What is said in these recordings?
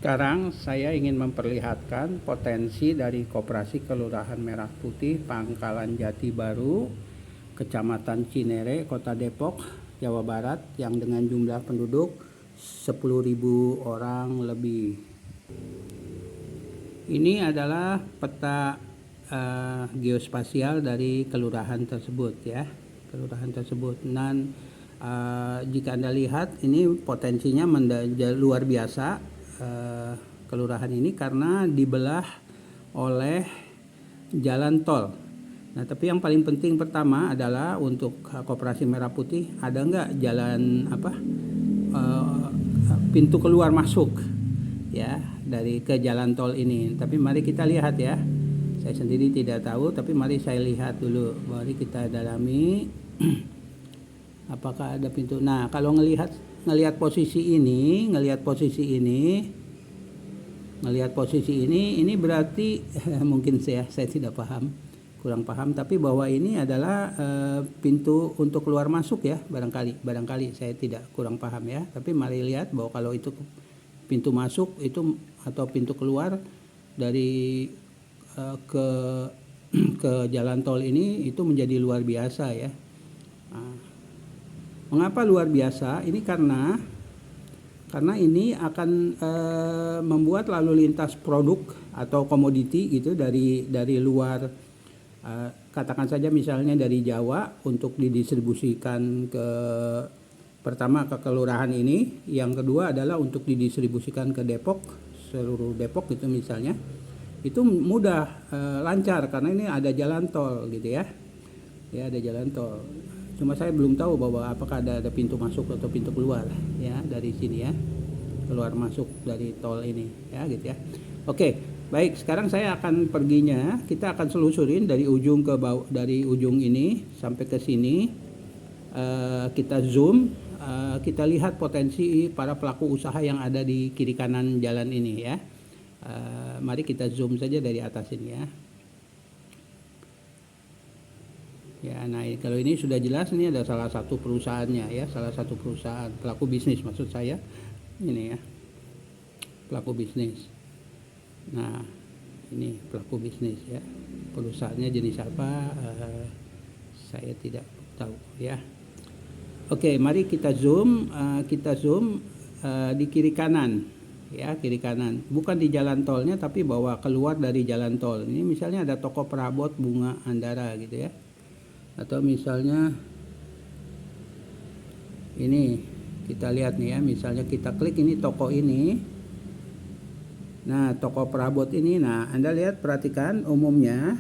Sekarang saya ingin memperlihatkan potensi dari Koperasi Kelurahan Merah Putih Pangkalan Jati Baru, Kecamatan Cinere, Kota Depok, Jawa Barat, yang dengan jumlah penduduk 10.000 orang lebih. Ini adalah peta geospasial dari kelurahan tersebut ya, Dan jika Anda lihat, ini potensinya luar biasa. Kelurahan ini karena dibelah oleh jalan tol. Nah, tapi yang paling penting pertama adalah untuk Koperasi Merah Putih, ada nggak jalan pintu keluar masuk ya dari ke jalan tol ini. Tapi mari kita lihat ya. Saya sendiri tidak tahu, tapi mari saya lihat dulu. Mari kita dalami apakah ada pintu. Nah, kalau ngelihat posisi ini berarti mungkin saya tidak paham, kurang paham, tapi bahwa ini adalah pintu untuk keluar masuk ya, barangkali saya tidak kurang paham ya. Tapi mari lihat bahwa kalau itu pintu masuk itu atau pintu keluar dari ke jalan tol ini, itu menjadi luar biasa ya. Mengapa luar biasa? Ini karena ini akan membuat lalu lintas produk atau komoditi gitu dari luar, katakan saja misalnya dari Jawa, untuk didistribusikan pertama ke kelurahan ini, yang kedua adalah untuk didistribusikan ke Depok, seluruh Depok gitu misalnya. Itu mudah, lancar karena ini ada jalan tol gitu ya. Ya, ada jalan tol. Cuma saya belum tahu bahwa apakah ada pintu masuk atau pintu keluar ya dari sini ya, keluar masuk dari tol ini ya gitu ya. Oke, baik, sekarang saya akan perginya, kita akan selusurin dari ujung ke bawah, dari ujung ini sampai ke sini. Kita zoom, kita lihat potensi para pelaku usaha yang ada di kiri kanan jalan ini ya. Mari kita zoom saja dari atas ini ya. Ya, nah kalau ini sudah jelas, ini ada salah satu perusahaannya ya, salah satu perusahaan pelaku bisnis maksud saya ini ya, pelaku bisnis. Nah, ini pelaku bisnis ya, perusahaannya jenis apa saya tidak tahu ya. Oke, mari kita zoom, di kiri kanan ya, kiri kanan, bukan di jalan tolnya tapi bahwa keluar dari jalan tol. Ini misalnya ada toko perabot bunga Andara gitu ya. Atau misalnya ini kita lihat nih ya, misalnya kita klik ini toko ini. Nah, toko perabot ini, nah Anda lihat, perhatikan umumnya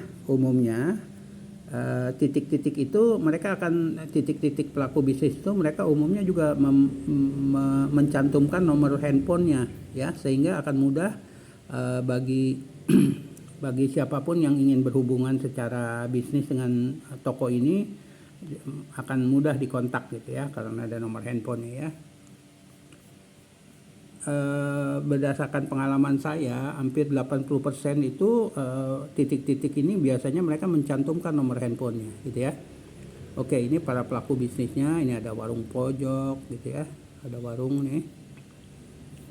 titik-titik itu mereka akan, titik-titik pelaku bisnis itu mereka umumnya juga mencantumkan nomor handphonenya ya, sehingga akan mudah bagi bagi siapapun yang ingin berhubungan secara bisnis dengan toko ini, akan mudah dikontak gitu ya, karena ada nomor handphonenya ya. Berdasarkan pengalaman saya, hampir 80% itu titik-titik ini biasanya mereka mencantumkan nomor handphonenya gitu ya. Oke, ini para pelaku bisnisnya, ini ada warung pojok gitu ya, ada warung nih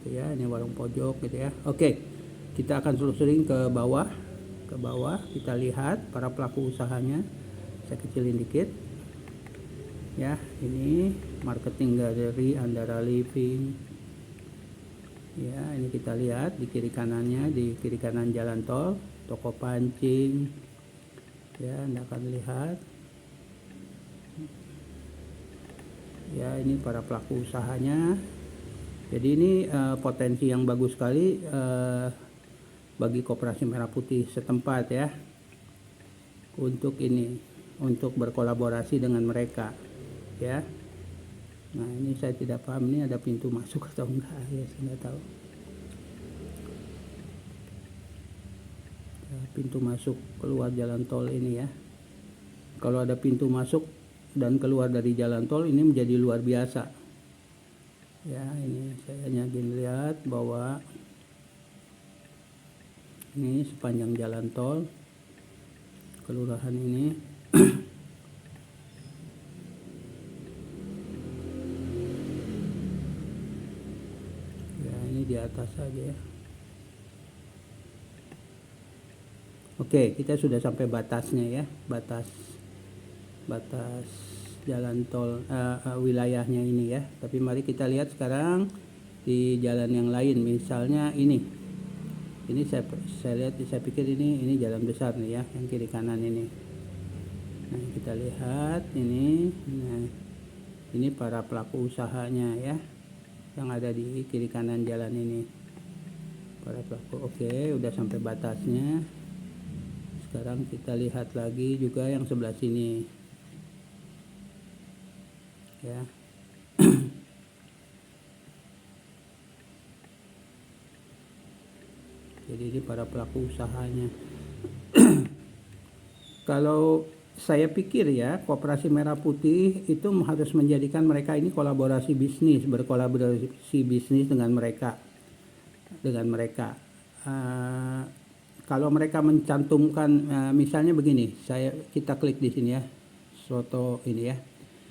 gitu ya, ini warung pojok gitu ya. Oke, kita akan selusurin ke bawah, kita lihat para pelaku usahanya. Saya kecilin dikit ya. Ini marketing galeri Andara Living ya. Ini kita lihat di kiri kanannya, di kiri kanan jalan tol, toko pancing ya, Anda akan lihat ya. Ini para pelaku usahanya. Jadi ini potensi yang bagus sekali bagi Koperasi Merah Putih setempat ya, untuk ini, untuk berkolaborasi dengan mereka ya. Nah, ini saya tidak paham, ini ada pintu masuk atau enggak ya, saya tidak tahu ya, pintu masuk keluar jalan tol ini ya. Kalau ada pintu masuk dan keluar dari jalan tol, ini menjadi luar biasa ya. Ini saya hanya lihat bahwa ini sepanjang jalan tol kelurahan ini. Ya, ini di atas saja ya. Oke, kita sudah sampai batasnya ya, batas jalan tol wilayahnya ini ya. Tapi mari kita lihat sekarang di jalan yang lain, misalnya ini saya lihat, saya pikir ini jalan besar nih ya, yang kiri kanan ini. Nah, kita lihat ini. Nah, ini para pelaku usahanya ya, yang ada di kiri kanan jalan ini. Para pelaku. Oke, udah sampai batasnya. Sekarang kita lihat lagi juga yang sebelah sini. Ya. Jadi ini para pelaku usahanya. Kalau saya pikir ya, Koperasi Merah Putih itu harus menjadikan mereka ini berkolaborasi bisnis dengan mereka. Kalau mereka mencantumkan, misalnya begini, kita klik di sini ya, foto ini ya.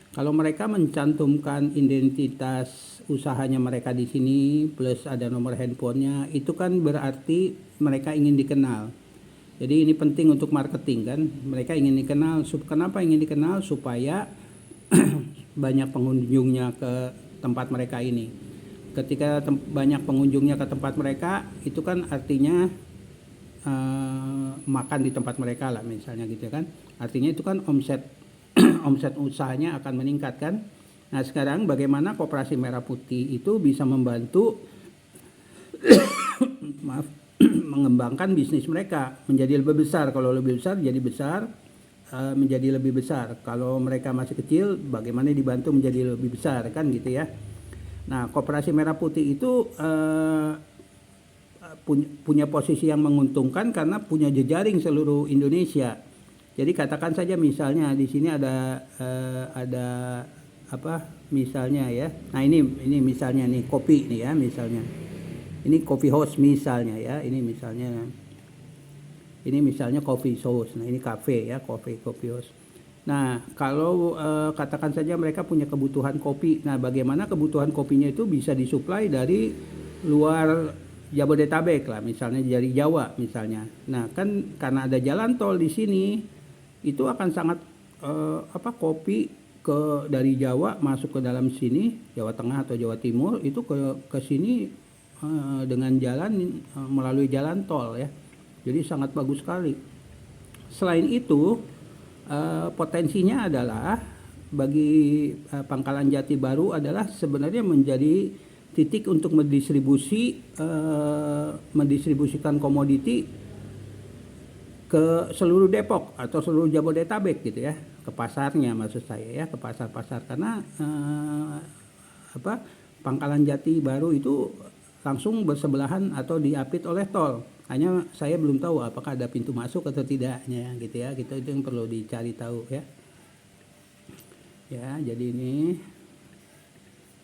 Kalau mereka mencantumkan identitas usahanya mereka di sini plus ada nomor handphonenya, itu kan berarti mereka ingin dikenal. Jadi ini penting untuk marketing kan. Mereka ingin dikenal. Kenapa ingin dikenal? Supaya banyak pengunjungnya ke tempat mereka ini. Ketika banyak pengunjungnya ke tempat mereka, itu kan artinya makan di tempat mereka lah misalnya gitu kan. Artinya itu kan omset usahanya akan meningkat kan. Nah, sekarang bagaimana Koperasi Merah Putih itu bisa membantu mengembangkan bisnis mereka menjadi lebih besar. Kalau lebih besar jadi besar, menjadi lebih besar. Kalau mereka masih kecil, bagaimana dibantu menjadi lebih besar kan gitu ya. Nah, Koperasi Merah Putih itu punya posisi yang menguntungkan karena punya jejaring seluruh Indonesia. Jadi katakan saja misalnya di sini ada apa misalnya ya. Nah, ini misalnya nih kopi nih ya misalnya. Ini coffee house misalnya ya. Ini misalnya coffee house. Nah, ini cafe ya, coffee house. Nah, kalau katakan saja mereka punya kebutuhan kopi. Nah, bagaimana kebutuhan kopinya itu bisa disuplai dari luar Jabodetabek lah, misalnya dari Jawa misalnya. Nah, kan karena ada jalan tol di sini, itu akan sangat kopi dari Jawa masuk ke dalam sini, Jawa Tengah atau Jawa Timur itu ke sini dengan jalan melalui jalan tol ya. Jadi sangat bagus sekali. Selain itu potensinya adalah bagi Pangkalan Jati Baru adalah sebenarnya menjadi titik untuk mendistribusikan komoditi ke seluruh Depok atau seluruh Jabodetabek gitu ya, ke pasarnya maksud saya ya, ke pasar-pasar karena Pangkalan Jati Baru itu langsung bersebelahan atau diapit oleh tol. Hanya saya belum tahu apakah ada pintu masuk atau tidaknya gitu ya. Itu yang perlu dicari tahu ya. Ya, jadi ini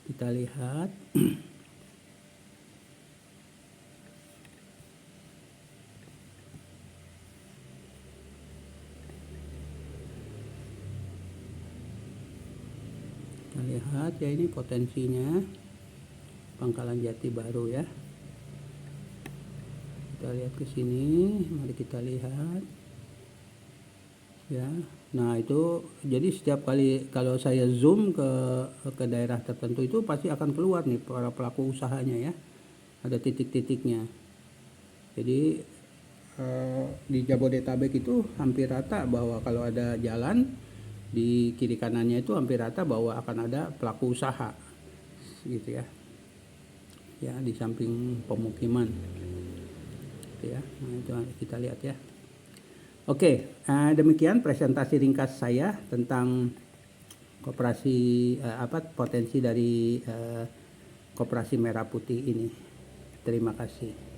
kita lihat. Kita lihat ya, ini potensinya Pangkalan Jati Baru ya. Kita lihat ke sini, mari kita lihat ya. Nah, itu jadi setiap kali kalau saya zoom ke daerah tertentu itu pasti akan keluar nih para pelaku usahanya ya, ada titik-titiknya. Jadi di Jabodetabek itu hampir rata bahwa kalau ada jalan di kiri kanannya itu hampir rata bahwa akan ada pelaku usaha gitu ya. Ya, di samping pemukiman gitu ya. Nah, itu kita lihat ya. Oke, demikian presentasi ringkas saya tentang potensi dari Koperasi Merah Putih ini. Terima kasih.